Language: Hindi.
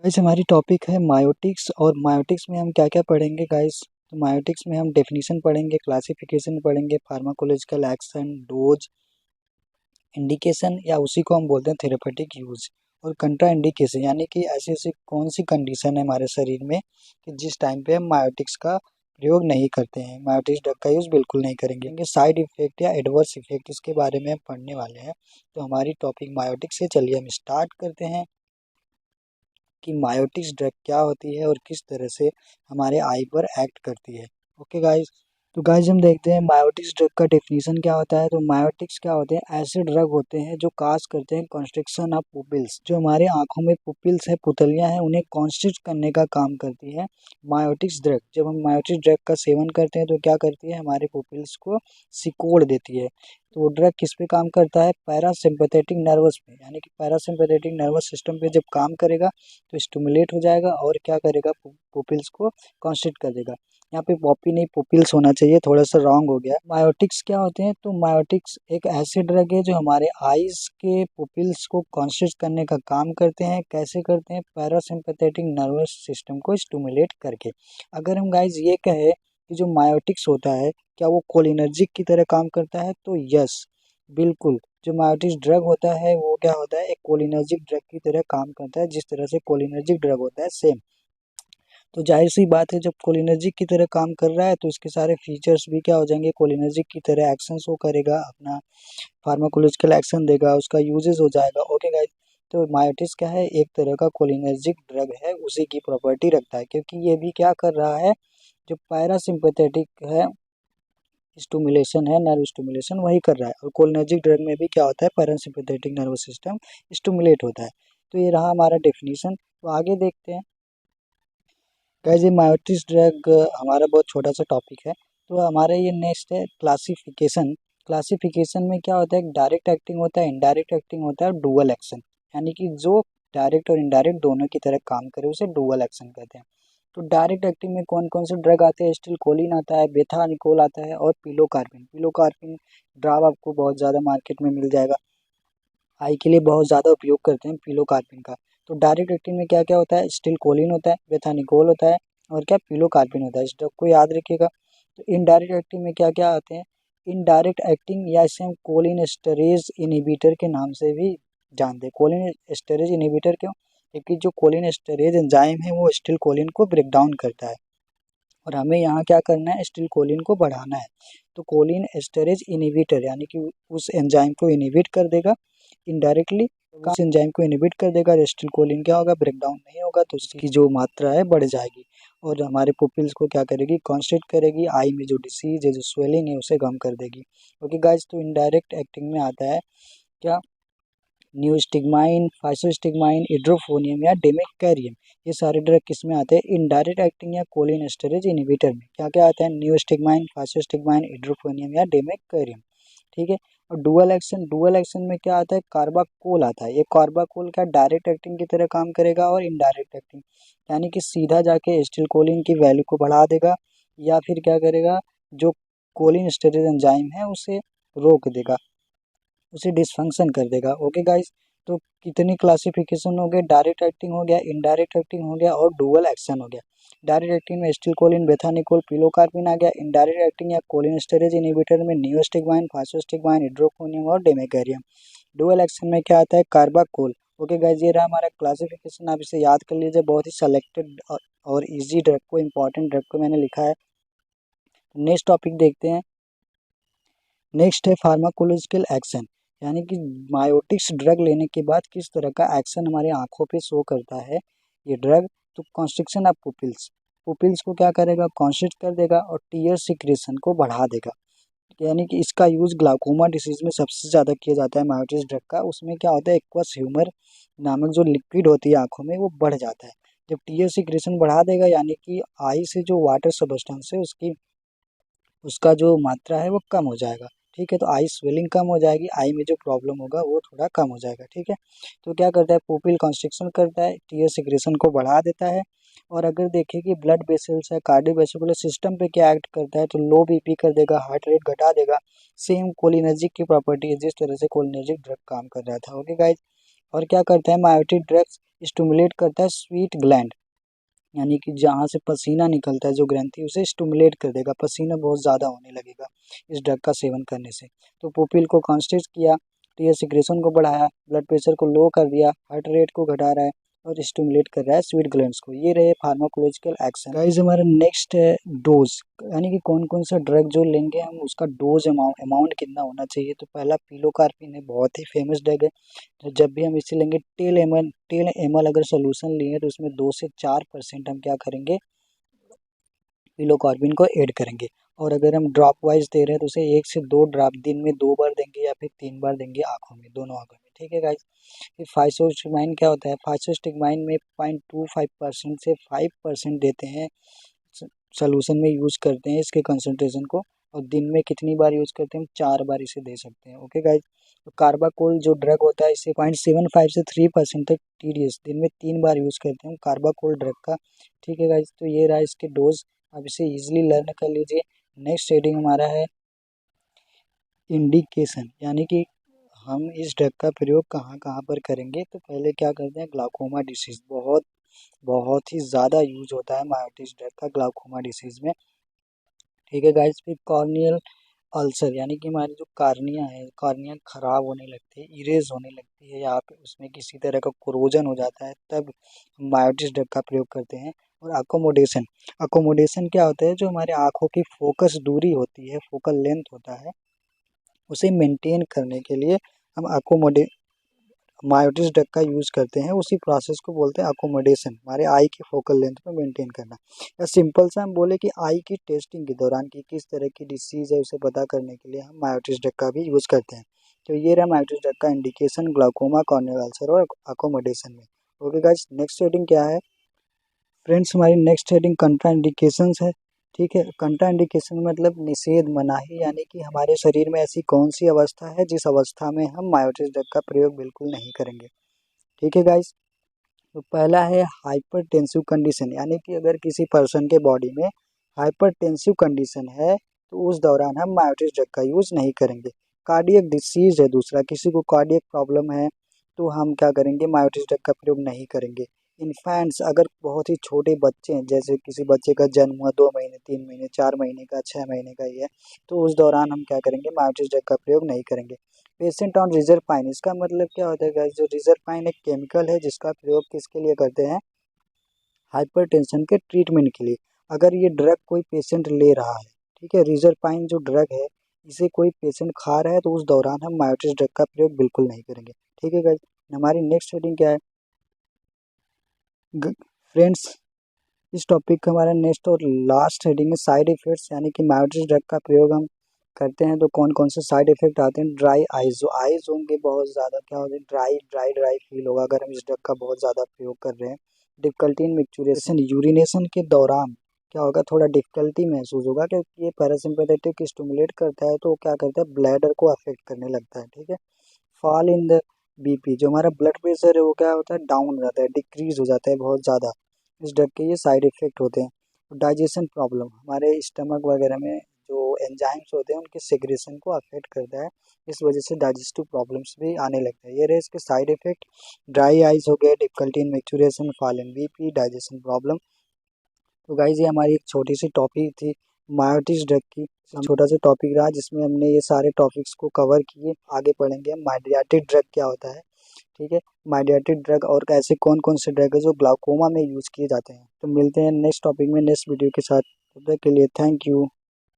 गाइस हमारी टॉपिक है मायोटिक्स। और मायोटिक्स में हम क्या क्या पढ़ेंगे गाइस। तो मायोटिक्स में हम डेफिनेशन पढ़ेंगे, क्लासिफिकेशन पढ़ेंगे, फार्माकोलॉजिकल एक्शन, डोज, इंडिकेशन या उसी को हम बोलते हैं थेरेपेटिक यूज, और कंट्रा इंडिकेशन यानी कि ऐसी ऐसी कौन सी कंडीशन है हमारे शरीर में कि जिस टाइम पे हम मायोटिक्स का प्रयोग नहीं करते हैं, मायोटिक्स ड्रग का यूज़ बिल्कुल नहीं करेंगे। साइड इफेक्ट या एडवर्स इफेक्ट इसके बारे में हम पढ़ने वाले हैं। तो हमारी टॉपिक मायोटिक्स से चलिए हम स्टार्ट करते हैं कि मायोटिक्स ड्रग क्या होती है और किस तरह से हमारे आई पर एक्ट करती है। ओके गाइस, तो गाइस हम देखते हैं मायोटिक्स ड्रग का डेफिनेशन क्या होता है। तो मायोटिक्स क्या होते हैं, ऐसे ड्रग होते हैं जो काज करते हैं कॉन्स्ट्रिक्शन ऑफ पुपिल्स। जो हमारे आंखों में पुपिल्स है, पुतलियां हैं, उन्हें कॉन्स्ट्रिक्ट करने का काम करती है मायोटिक्स ड्रग। जब हम मायोटिक्स ड्रग का सेवन करते हैं तो क्या करती है, हमारे पुपिल्स को सिकोड़ देती है। तो वो ड्रग किस पे काम करता है, पैरासिम्पैथेटिक नर्वस पे, यानी कि पैरासिम्पैथेटिक नर्वस सिस्टम पे जब काम करेगा तो स्टिमुलेट हो जाएगा और क्या करेगा, पुपिल्स को कॉन्स्ट्रिक्ट कर देगा। यहाँ पे पॉपी नहीं पुपिल्स होना चाहिए, थोड़ा सा रॉन्ग हो गया। मायोटिक्स क्या होते हैं, तो मायोटिक्स एक ऐसे ड्रग है जो हमारे आईज के पुपिल्स को कॉन्स्ट्रिक्ट करने का काम करते हैं। कैसे करते हैं, पैरासिम्पैथेटिक नर्वस सिस्टम को स्टिमुलेट करके। अगर हम गाइज ये कहें कि जो मायोटिक्स होता है क्या वो कोलिनर्जिक की तरह काम करता है, तो यस बिल्कुल। जो मायोटिक्स ड्रग होता है वो क्या होता है, एक कोलिनर्जिक ड्रग की तरह काम करता है, जिस तरह से कोलिनर्जिक ड्रग होता है सेम। तो जाहिर सी बात है, जब कोलिनर्जिक की तरह काम कर रहा है तो इसके सारे फीचर्स भी क्या हो जाएंगे, कोलिनर्जिक की तरह एक्शन शो करेगा, अपना फार्माकोलॉजिकल एक्शन देगा, उसका यूजेस हो जाएगा। ओके गाइस, तो मायोटिक्स क्या है, एक तरह का कोलिनर्जिक ड्रग है, उसी की प्रॉपर्टी रखता है, क्योंकि ये भी क्या कर रहा है, जो पैरासिम्पैथेटिक है स्टिमुलेशन है, नर्व स्टिमुलेशन वही कर रहा है। और कोलिनर्जिक ड्रग में भी क्या होता है, पैरासिम्पैथेटिक नर्वस सिस्टम स्टिमुलेट होता है। तो ये रहा हमारा डेफिनेशन। तो आगे देखते हैं गाइस, ये मायोटिक्स ड्रग हमारा बहुत छोटा सा टॉपिक है। तो हमारा ये नेक्स्ट है क्लासिफिकेशन। क्लासिफिकेशन में क्या होता है, डायरेक्ट एक्टिंग होता है, इनडायरेक्ट एक्टिंग होता है, और डुअल एक्शन, यानी कि जो डायरेक्ट और इनडायरेक्ट दोनों की तरह काम करे उसे डुअल एक्शन कहते हैं। तो डायरेक्ट एक्टिंग में कौन कौन से ड्रग आते हैं, एसिटिलकोलिन आता है, बेथानिकोल आता है, और पिलोकार्पिन। पिलोकार्पिन ड्राग आपको बहुत ज़्यादा मार्केट में मिल जाएगा, आई के लिए बहुत ज़्यादा उपयोग करते हैं पिलोकार्पिन का। तो डायरेक्ट एक्टिंग में क्या क्या होता है, एसिटिलकोलिन होता है, बेथानिकोल होता है, और क्या पिलोकार्पिन होता है। इस ड्रग को याद रखिएगा। तो इनडायरेक्ट एक्टिंग में क्या क्या आते हैं, इनडायरेक्ट एक्टिंग या इसे हम कोलिन एस्टरेज इनहिबिटर के नाम से भी जानते हैं। कोलिन एस्टरेज इनहिबिटर क्यों, क्योंकि जो कोलिन एस्टरेज एंजाइम है वो एसिटिलकोलिन को ब्रेक डाउन करता है, और हमें यहाँ क्या करना है, एसिटिलकोलिन को बढ़ाना है। तो कोलिन एस्टरेज इनहिबिटर यानी कि उस एंजाइम को इनहिबिट कर देगा इनडायरेक्टली, उस एंजाइम को इनहिबिट कर देगा, एसिटिलकोलिन क्या होगा, ब्रेक डाउन नहीं होगा, तो उसकी जो मात्रा है बढ़ जाएगी, और हमारे पुपिल्स को क्या करेगी, कॉन्स्ट्रिक्ट करेगी, आई में जो डिसीज है, जो स्वेलिंग है उसे कम कर देगी। ओके गाइस, तो इनडायरेक्ट एक्टिंग में आता है क्या, न्यूस्टिग्माइन, फाइसोस्टिग्माइन, इड्रोफोनियम या डेमेक्टेरियम। ये सारे ड्रग किस में आते हैं, इनडायरेक्ट एक्टिंग या कोलिन एस्टरेज इनहिबिटर में। क्या क्या आता है, न्यूस्टिग्माइन, फाइसोस्टिग्माइन, इड्रोफोनियम या डेमेक्टेरियम। ठीक है। और डुअल एक्शन, डुअल एक्शन में क्या आता है, कार्बाकोल आता है। ये कार्बाकोल क्या डायरेक्ट एक्टिंग की तरह काम करेगा और इनडायरेक्ट एक्टिंग, यानी कि सीधा जाके एसिटिलकोलिन की वैल्यू को बढ़ा देगा, या फिर क्या करेगा, जो कोलिन एस्टरेज एंजाइम है उसे रोक देगा, उसे डिसफंक्शन कर देगा। ओके गाइस, तो कितनी क्लासिफिकेशन हो गए, डायरेक्ट एक्टिंग हो गया, इनडायरेक्ट एक्टिंग हो गया, और डुअल एक्शन हो गया। डायरेक्ट एक्टिंग में एसिटिलकोलिन, बेथानिकोल, पिलोकार्पिन आ गया। इनडायरेक्ट एक्टिंग या कोलिन स्टेरेज इनहिबिटर में नियोस्टिग्माइन, फाइसोस्टिग्माइन, इड्रोफोनियम और डेमेकेरियम। डुअल एक्शन में क्या आता है, कार्बाकोल। ओके गाइस, ये रहा हमारा क्लासिफिकेशन, आप इसे याद कर लीजिए, बहुत ही सेलेक्टेड और इजी ड्रग को, इंपॉर्टेंट ड्रग को मैंने लिखा है। नेक्स्ट टॉपिक देखते हैं। नेक्स्ट है फार्माकोलॉजिकल एक्शन, यानी कि मायोटिक्स ड्रग लेने के बाद किस तरह का एक्शन हमारे आंखों पे शो करता है ये ड्रग। तो कॉन्स्ट्रिक्शन ऑफ पुपिल्स, पुपिल्स को क्या करेगा, कॉन्स्ट्रिक्ट कर देगा, और टीयर सिक्रेशन को बढ़ा देगा। यानी कि इसका यूज़ ग्लाउकोमा डिसीज में सबसे ज़्यादा किया जाता है मायोटिक्स ड्रग का। उसमें क्या होता है, एक्वस ह्यूमर नामक जो लिक्विड होती है आंखों में वो बढ़ जाता है। जब टीयर सिक्रेशन बढ़ा देगा, यानी कि आई से जो वाटर सबस्टेंस है उसका जो मात्रा है वो कम हो जाएगा। ठीक है, तो आई स्वेलिंग कम हो जाएगी, आई में जो प्रॉब्लम होगा वो थोड़ा कम हो जाएगा। ठीक है, तो क्या करता है, पुपिल कॉन्स्ट्रिक्शन करता है, टीयर सिक्रेशन को बढ़ा देता है। और अगर देखें कि ब्लड वेसल्स है, कार्डियोवैस्कुलर सिस्टम पे क्या एक्ट करता है, तो लो बीपी कर देगा, हार्ट रेट घटा देगा। सेम कोलिनर्जिक की प्रॉपर्टी है, जिस तरह से कोलिनर्जिक ड्रग काम कर रहा था। ओके गाइज, और क्या करता है मायोटिक ड्रग्स, स्टिमुलेट करता है स्वीट ग्लैंड, यानी कि जहाँ से पसीना निकलता है जो ग्रंथि उसे स्टिमुलेट कर देगा, पसीना बहुत ज़्यादा होने लगेगा इस ड्रग का सेवन करने से। तो पुपिल को कॉन्स्ट्रिक्ट किया, तो ये सिक्रेशन को बढ़ाया, ब्लड प्रेशर को लो कर दिया, हार्ट रेट को घटा रहा है और स्टिमुलेट कर रहा है स्वीट ग्लैंड्स को। ये रहे फार्माकोलॉजिकल एक्शन। गाइस हमारा नेक्स्ट है डोज, यानी कि कौन कौन सा ड्रग जो लेंगे हम उसका डोज अमाउंट कितना होना चाहिए। तो पहला पिलोकार्पिन है, बहुत ही फेमस ड्रग है। तो जब भी हम इसे लेंगे 10 ml अगर सोल्यूशन लिए तो उसमें 2 से 4% हम क्या करेंगे पिलोकार्बिन को ऐड करेंगे। और अगर हम ड्रॉप वाइज दे रहे हैं तो उसे 1 से 2 ड्रॉप दिन में 2 बार देंगे या फिर 3 बार देंगे आँखों में, दोनों आँखों में, ठीक है गाइस। फिर फाइसोस्टिग्माइन क्या होता है, फाइसोस्टिग्माइन में 0.25% से 5% देते हैं, सोल्यूशन में यूज़ करते हैं इसके कंसंट्रेशन को। और दिन में कितनी बार यूज़ करते हैं, हम 4 बार इसे दे सकते हैं, ओके गाइस। तो कार्बाकोल जो ड्रग होता है इसे 0.75 से 3% तक TDS दिन में 3 बार यूज़ करते हैं कार्बाकोल ड्रग का, ठीक है गाइस। तो ये रहा इसके डोज, आप इसे इजीली लर्न कर लीजिए। नेक्स्ट हेडिंग हमारा है इंडिकेशन, यानी कि हम इस ड्रग का प्रयोग कहाँ कहाँ पर करेंगे। तो पहले क्या करते हैं, ग्लाउकोमा डिसीज़ बहुत बहुत ही ज़्यादा यूज होता है मायोटिस ड्रग का ग्लाउकोमा डिसीज़ में, ठीक है गाइस। फिर कॉर्नियल अल्सर, यानी कि हमारी जो कार्निया है, कार्निया खराब होने लगती है, इरेज होने लगती है, या फिर उसमें किसी तरह का कोरोजन हो जाता है, तब हम मायोटिस ड्रग का प्रयोग करते हैं। और अकोमोडेशन, अकोमोडेशन क्या होता है, जो हमारे आँखों की फोकस दूरी होती है, फोकल लेंथ होता है, उसे मेंटेन करने के लिए हम मायोटिस ड्रग का यूज़ करते हैं। उसी प्रोसेस को बोलते हैं अकोमोडेशन, हमारे आई की फोकल लेंथ को मेंटेन करना। या सिंपल सा हम बोले कि आई की टेस्टिंग के दौरान कि किस तरह की डिसीज़ है उसे पता करने के लिए हम मायोटिस ड्रग का भी यूज़ करते हैं। तो ये रहा मायोटिस ड्रग का इंडिकेशन ग्लाउकोमा, कॉर्नियल अल्सर और अकोमोडेशन में। ओके गाइस, नेक्स्ट हेडिंग क्या है फ्रेंड्स, हमारी नेक्स्ट हेडिंग कंट्रा इंडिकेशंस है, ठीक है। कंट्रा इंडिकेशन मतलब निषेध, मनाही, यानी कि हमारे शरीर में ऐसी कौन सी अवस्था है जिस अवस्था में हम मायोटिस ड्रग का प्रयोग बिल्कुल नहीं करेंगे, ठीक है गाइस। तो पहला है हाइपरटेंसिव कंडीशन, यानी कि अगर किसी पर्सन के बॉडी में हाइपरटेंसिव कंडीशन है तो उस दौरान हम मायोटिस ड्रग का यूज़ नहीं करेंगे। कार्डियक डिसीज है दूसरा, किसी को कार्डियक प्रॉब्लम है तो हम क्या करेंगे, मायोटिस ड्रग का प्रयोग नहीं करेंगे। इन्फेंट्स, अगर बहुत ही छोटे बच्चे हैं, जैसे किसी बच्चे का जन्म हुआ 2 महीने, 3 महीने, 4 महीने का, 6 महीने का ही है, तो उस दौरान हम क्या करेंगे, मायोटिस ड्रग का प्रयोग नहीं करेंगे। पेशेंट ऑन रिजरपाइन, इसका मतलब क्या होता है गाइस, जो रिजरपाइन एक केमिकल है जिसका प्रयोग किसके लिए करते हैं, हाइपरटेंशन के ट्रीटमेंट के लिए। अगर ये ड्रग कोई पेशेंट ले रहा है, ठीक है, रिजरपाइन जो ड्रग है इसे कोई पेशेंट खा रहा है तो उस दौरान हम मायोटिस ड्रग का प्रयोग बिल्कुल नहीं करेंगे, ठीक है गाइस। हमारी नेक्स्ट हेडिंग क्या है फ्रेंड्स, इस टॉपिक का हमारा नेक्स्ट और लास्ट हेडिंग है साइड इफेक्ट्स, यानी कि मायोटिस ड्रग का प्रयोग हम करते हैं तो कौन कौन से साइड इफेक्ट आते हैं। ड्राई आइज, जो आइज होंगे बहुत ज़्यादा क्या होता है, ड्राई ड्राई ड्राई फील होगा अगर हम इस ड्रग का बहुत ज़्यादा प्रयोग कर रहे हैं। डिफिकल्टी इन मिक्चुरेशन, यूरिनेशन के दौरान क्या होगा, थोड़ा डिफिकल्टी महसूस होगा क्योंकि ये पैरासिम्पैथेटिक स्टिमुलेट करता है तो क्या करता है, ब्लैडर को अफेक्ट करने लगता है, ठीक है। फॉल इन द BP, जो हमारा ब्लड प्रेशर है वो क्या होता है, डाउन हो जाता है, डिक्रीज हो जाता है बहुत ज़्यादा। इस ड्रग के ये साइड इफ़ेक्ट होते हैं। डाइजेशन प्रॉब्लम, हमारे स्टमक वगैरह में जो एंजाइम्स होते हैं उनके सेग्रेशन को अफेक्ट करता है, इस वजह से डाइजेस्टिव प्रॉब्लम्स भी आने लगते हैं। ये रहे इसके साइड इफ़ेक्ट, ड्राई आइज हो गए, difficulty in maturation, fall in BP, digestion problem. तो गाइज ये हमारी एक छोटी सी टॉपिक थी मायोटिस ड्रग की, छोटा सा टॉपिक रहा जिसमें हमने ये सारे टॉपिक्स को कवर किए। आगे पढ़ेंगे हम माइडियाटिक ड्रग क्या होता है, ठीक है, माइडियाटिक ड्रग और ऐसे कौन कौन से ड्रग है जो ग्लाउकोमा में यूज़ किए जाते हैं। तो मिलते हैं नेक्स्ट टॉपिक में नेक्स्ट वीडियो के साथ, तब तक के लिए थैंक यू।